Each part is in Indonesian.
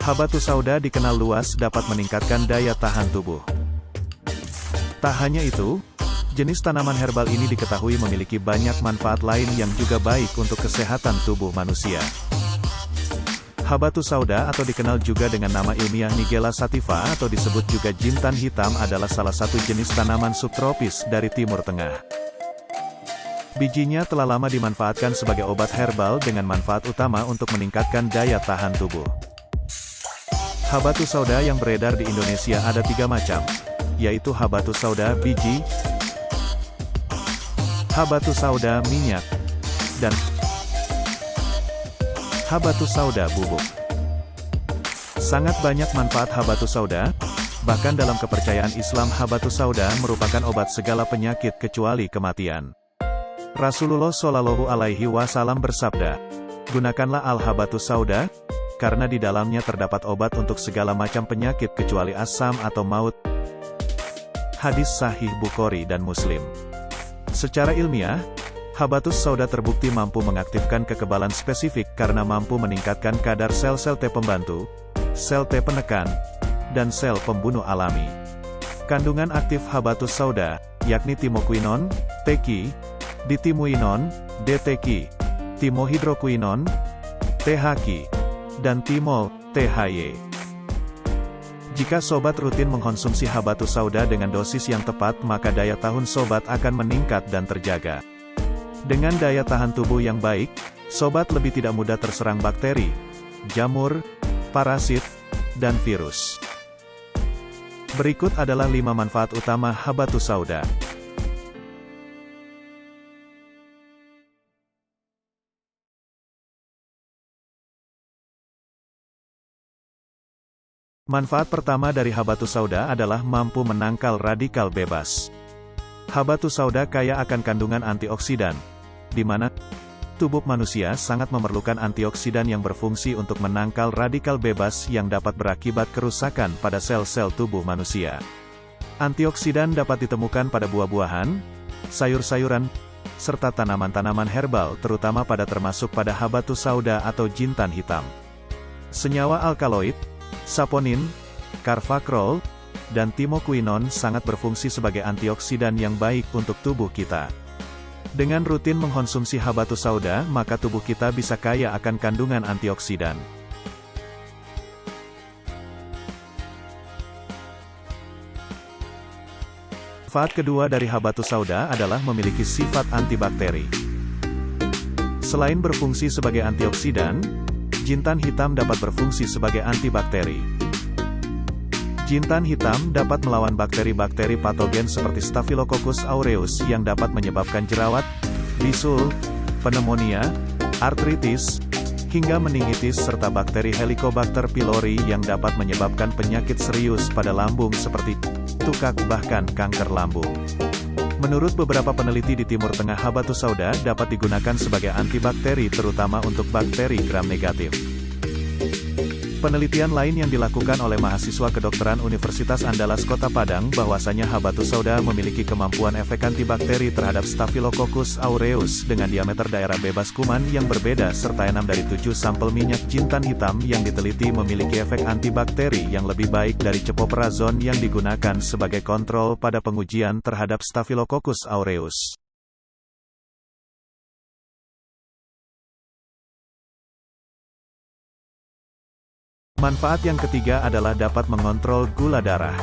Habatus sauda dikenal luas dapat meningkatkan daya tahan tubuh. Tak hanya itu, jenis tanaman herbal ini diketahui memiliki banyak manfaat lain yang juga baik untuk kesehatan tubuh manusia. Habatus sauda atau dikenal juga dengan nama ilmiah Nigella sativa atau disebut juga jintan hitam adalah salah satu jenis tanaman subtropis dari Timur Tengah. Bijinya telah lama dimanfaatkan sebagai obat herbal dengan manfaat utama untuk meningkatkan daya tahan tubuh. Habatus sauda yang beredar di Indonesia ada 3 macam, yaitu habatus sauda biji, habatus sauda minyak, dan habatus sauda bubuk. Sangat banyak manfaat habatus sauda, bahkan dalam kepercayaan Islam habatus sauda merupakan obat segala penyakit kecuali kematian. Rasulullah Shallallahu Alaihi Wasallam bersabda, gunakanlah al-habatus sauda, karena di dalamnya terdapat obat untuk segala macam penyakit kecuali asam atau maut. Hadis Sahih Bukhari dan Muslim. Secara ilmiah, habatus sauda terbukti mampu mengaktifkan kekebalan spesifik karena mampu meningkatkan kadar sel-sel T pembantu, sel T penekan, dan sel pembunuh alami. Kandungan aktif habatus sauda, yakni timokuinon, TQ, ditimuinon, DTQ, timohidrokuinon, THQ, dan timol, THY. Jika sobat rutin mengkonsumsi habatus sauda dengan dosis yang tepat maka daya tahan sobat akan meningkat dan terjaga. Dengan daya tahan tubuh yang baik, sobat lebih tidak mudah terserang bakteri, jamur, parasit, dan virus. Berikut adalah 5 manfaat utama habatus sauda. Manfaat pertama dari habatus sauda adalah mampu menangkal radikal bebas. Habatus sauda kaya akan kandungan antioksidan, di mana tubuh manusia sangat memerlukan antioksidan yang berfungsi untuk menangkal radikal bebas yang dapat berakibat kerusakan pada sel-sel tubuh manusia. Antioksidan dapat ditemukan pada buah-buahan, sayur-sayuran, serta tanaman-tanaman herbal terutama termasuk pada habatus sauda atau jintan hitam. Senyawa alkaloid, saponin, carfacrol, dan timokuinon sangat berfungsi sebagai antioksidan yang baik untuk tubuh kita. Dengan rutin mengkonsumsi habatus sauda, maka tubuh kita bisa kaya akan kandungan antioksidan. Manfaat kedua dari habatus sauda adalah memiliki sifat antibakteri. Selain berfungsi sebagai antioksidan, jintan hitam dapat berfungsi sebagai antibakteri. Jintan hitam dapat melawan bakteri-bakteri patogen seperti Staphylococcus aureus yang dapat menyebabkan jerawat, bisul, pneumonia, artritis, hingga meningitis serta bakteri Helicobacter pylori yang dapat menyebabkan penyakit serius pada lambung seperti tukak bahkan kanker lambung. Menurut beberapa peneliti di Timur Tengah habatus sauda dapat digunakan sebagai antibakteri terutama untuk bakteri gram negatif. Penelitian lain yang dilakukan oleh mahasiswa kedokteran Universitas Andalas Kota Padang bahwasanya habatus sauda memiliki kemampuan efek antibakteri terhadap Staphylococcus aureus dengan diameter daerah bebas kuman yang berbeda serta 6 dari 7 sampel minyak jintan hitam yang diteliti memiliki efek antibakteri yang lebih baik dari cepoprazon yang digunakan sebagai kontrol pada pengujian terhadap Staphylococcus aureus. Manfaat yang ketiga adalah dapat mengontrol gula darah.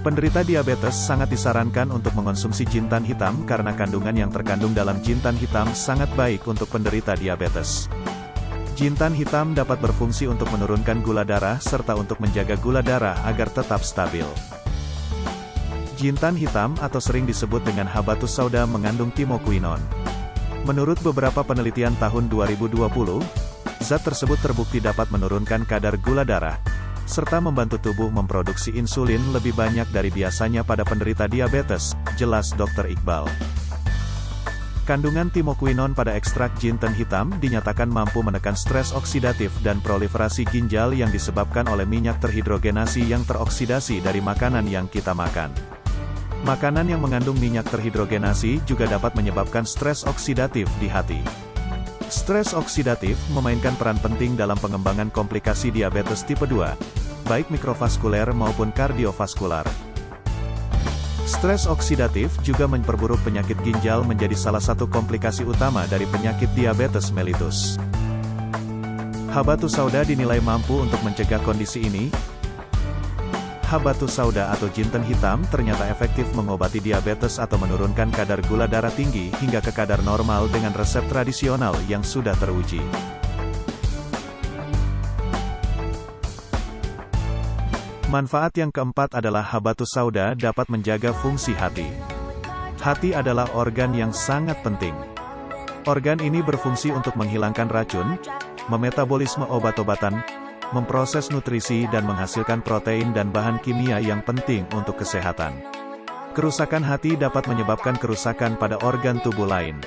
Penderita diabetes sangat disarankan untuk mengonsumsi jintan hitam karena kandungan yang terkandung dalam jintan hitam sangat baik untuk penderita diabetes. Jintan hitam dapat berfungsi untuk menurunkan gula darah serta untuk menjaga gula darah agar tetap stabil. Jintan hitam atau sering disebut dengan habatus sauda mengandung timokuinon. Menurut beberapa penelitian tahun 2020, zat tersebut terbukti dapat menurunkan kadar gula darah, serta membantu tubuh memproduksi insulin lebih banyak dari biasanya pada penderita diabetes, jelas Dr. Iqbal. Kandungan timokuinon pada ekstrak jintan hitam dinyatakan mampu menekan stres oksidatif dan proliferasi ginjal yang disebabkan oleh minyak terhidrogenasi yang teroksidasi dari makanan yang kita makan. Makanan yang mengandung minyak terhidrogenasi juga dapat menyebabkan stres oksidatif di hati. Stres oksidatif memainkan peran penting dalam pengembangan komplikasi diabetes tipe 2, baik mikrovaskuler maupun kardiovaskular. Stres oksidatif juga memperburuk penyakit ginjal menjadi salah satu komplikasi utama dari penyakit diabetes mellitus. Habatus sauda dinilai mampu untuk mencegah kondisi ini. Habatus sauda atau jinten hitam ternyata efektif mengobati diabetes atau menurunkan kadar gula darah tinggi hingga ke kadar normal dengan resep tradisional yang sudah teruji. Manfaat yang keempat adalah habatus sauda dapat menjaga fungsi hati. Hati adalah organ yang sangat penting. Organ ini berfungsi untuk menghilangkan racun, memetabolisme obat-obatan, memproses nutrisi dan menghasilkan protein dan bahan kimia yang penting untuk kesehatan. Kerusakan hati dapat menyebabkan kerusakan pada organ tubuh lain.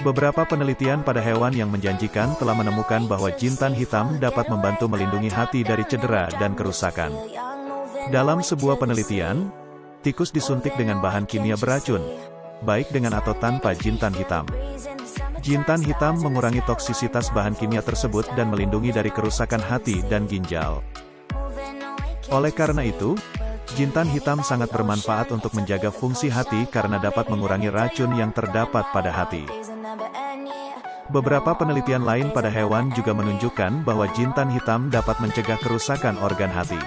Beberapa penelitian pada hewan yang menjanjikan telah menemukan bahwa jintan hitam dapat membantu melindungi hati dari cedera dan kerusakan. Dalam sebuah penelitian, tikus disuntik dengan bahan kimia beracun, baik dengan atau tanpa jintan hitam. Jintan hitam mengurangi toksisitas bahan kimia tersebut dan melindungi dari kerusakan hati dan ginjal. Oleh karena itu, jintan hitam sangat bermanfaat untuk menjaga fungsi hati karena dapat mengurangi racun yang terdapat pada hati. Beberapa penelitian lain pada hewan juga menunjukkan bahwa jintan hitam dapat mencegah kerusakan organ hati.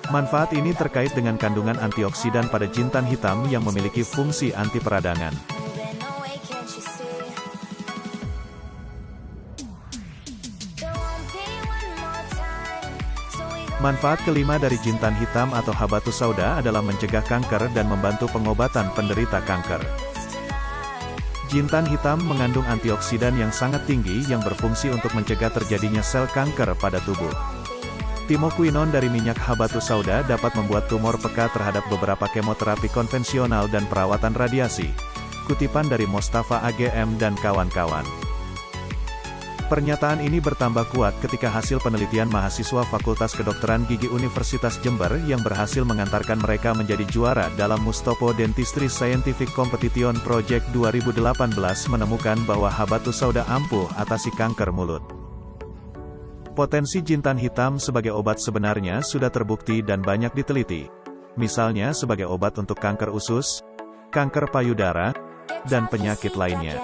Manfaat ini terkait dengan kandungan antioksidan pada jintan hitam yang memiliki fungsi anti peradangan. Manfaat kelima dari jintan hitam atau habatus sauda adalah mencegah kanker dan membantu pengobatan penderita kanker. Jintan hitam mengandung antioksidan yang sangat tinggi yang berfungsi untuk mencegah terjadinya sel kanker pada tubuh. Timokuinon dari minyak habatus sauda dapat membuat tumor peka terhadap beberapa kemoterapi konvensional dan perawatan radiasi. Kutipan dari Mostafa AGM dan kawan-kawan. Pernyataan ini bertambah kuat ketika hasil penelitian mahasiswa Fakultas Kedokteran Gigi Universitas Jember yang berhasil mengantarkan mereka menjadi juara dalam Mustopo Dentistry Scientific Competition Project 2018 menemukan bahwa habatus sauda ampuh atasi kanker mulut. Potensi jintan hitam sebagai obat sebenarnya sudah terbukti dan banyak diteliti. Misalnya sebagai obat untuk kanker usus, kanker payudara, dan penyakit lainnya.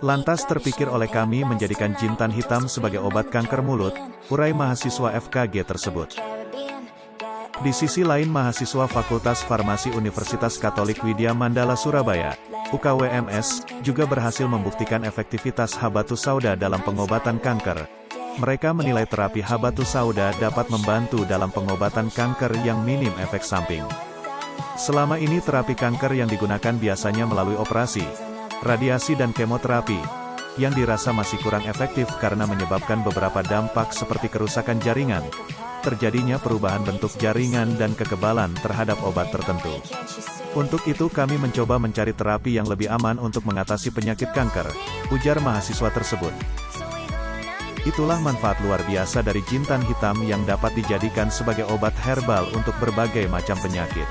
Lantas terpikir oleh kami menjadikan jintan hitam sebagai obat kanker mulut, urai mahasiswa FKG tersebut. Di sisi lain mahasiswa Fakultas Farmasi Universitas Katolik Widya Mandala Surabaya, UKWMS, juga berhasil membuktikan efektivitas habatus sauda dalam pengobatan kanker. Mereka menilai terapi habatus sauda dapat membantu dalam pengobatan kanker yang minim efek samping. Selama ini terapi kanker yang digunakan biasanya melalui operasi, radiasi dan kemoterapi, yang dirasa masih kurang efektif karena menyebabkan beberapa dampak seperti kerusakan jaringan, terjadinya perubahan bentuk jaringan dan kekebalan terhadap obat tertentu. Untuk itu kami mencoba mencari terapi yang lebih aman untuk mengatasi penyakit kanker, ujar mahasiswa tersebut. Itulah manfaat luar biasa dari jintan hitam yang dapat dijadikan sebagai obat herbal untuk berbagai macam penyakit.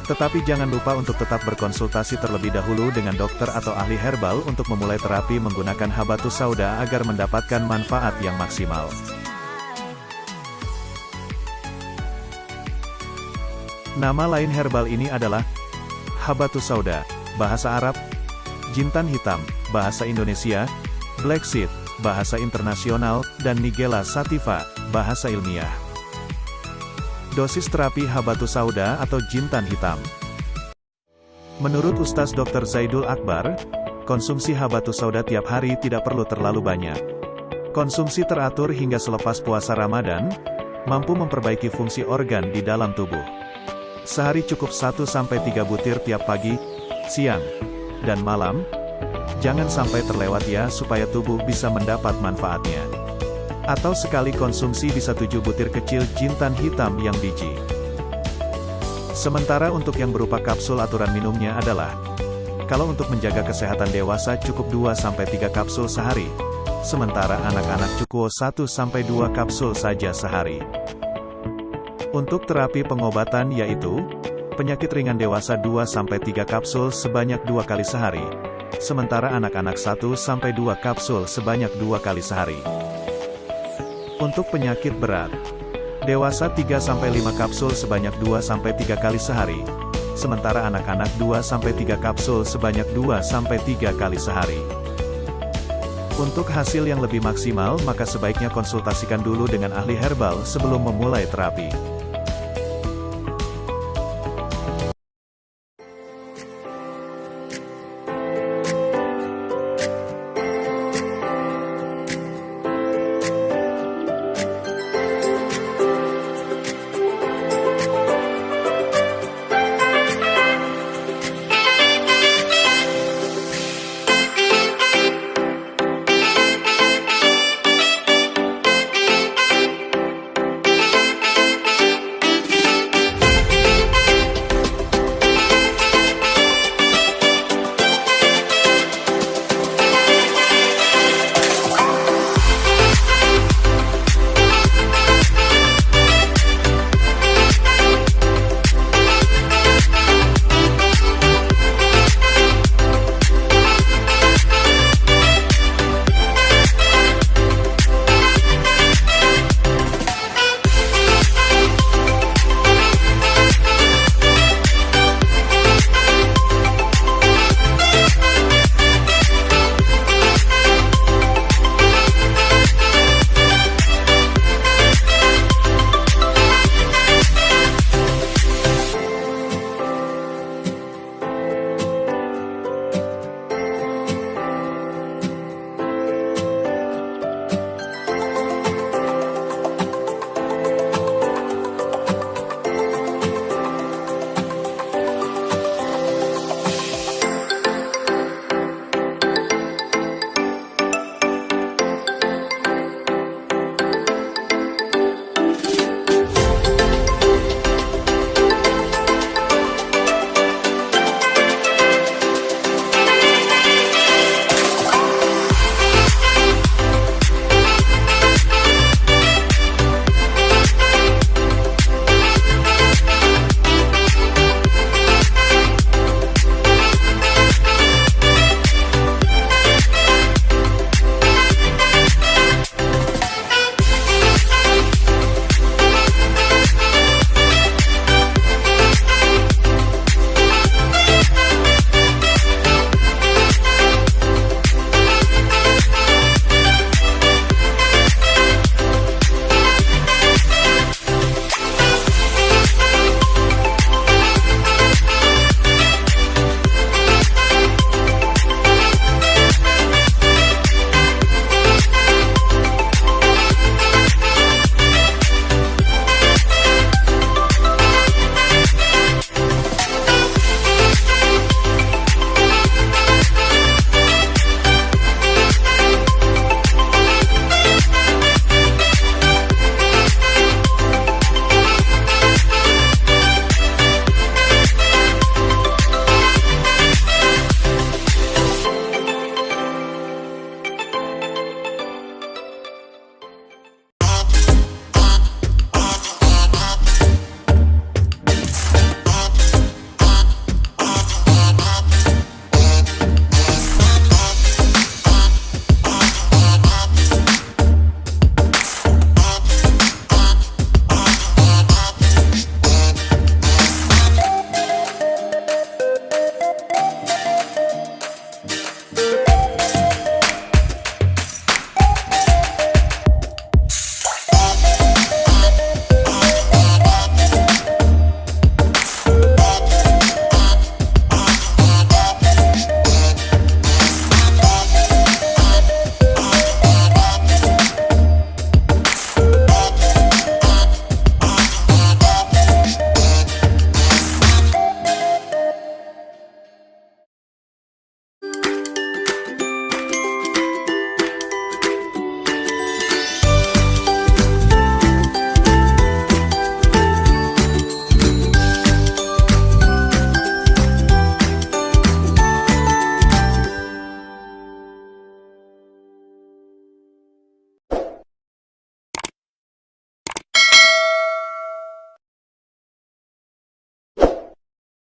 Tetapi jangan lupa untuk tetap berkonsultasi terlebih dahulu dengan dokter atau ahli herbal untuk memulai terapi menggunakan habatus sauda agar mendapatkan manfaat yang maksimal. Nama lain herbal ini adalah habatus sauda, bahasa Arab, jintan hitam, bahasa Indonesia, black seed, bahasa internasional, dan Nigella sativa, bahasa ilmiah. Dosis terapi habatus sauda atau jintan hitam. Menurut Ustaz Dr. Zaidul Akbar, konsumsi habatus sauda tiap hari tidak perlu terlalu banyak. Konsumsi teratur hingga selepas puasa Ramadan, mampu memperbaiki fungsi organ di dalam tubuh. Sehari cukup 1-3 butir tiap pagi, siang, dan malam. Jangan sampai terlewat ya supaya tubuh bisa mendapat manfaatnya. Atau sekali konsumsi bisa 7 butir kecil jintan hitam yang biji. Sementara untuk yang berupa kapsul aturan minumnya adalah, kalau untuk menjaga kesehatan dewasa cukup 2-3 kapsul sehari, sementara anak-anak cukup 1-2 kapsul saja sehari. Untuk terapi pengobatan yaitu, penyakit ringan dewasa 2-3 kapsul sebanyak 2 kali sehari, sementara anak-anak 1-2 kapsul sebanyak 2 kali sehari. Untuk penyakit berat, dewasa 3-5 kapsul sebanyak 2-3 kali sehari, sementara anak-anak 2-3 kapsul sebanyak 2-3 kali sehari. Untuk hasil yang lebih maksimal maka sebaiknya konsultasikan dulu dengan ahli herbal sebelum memulai terapi.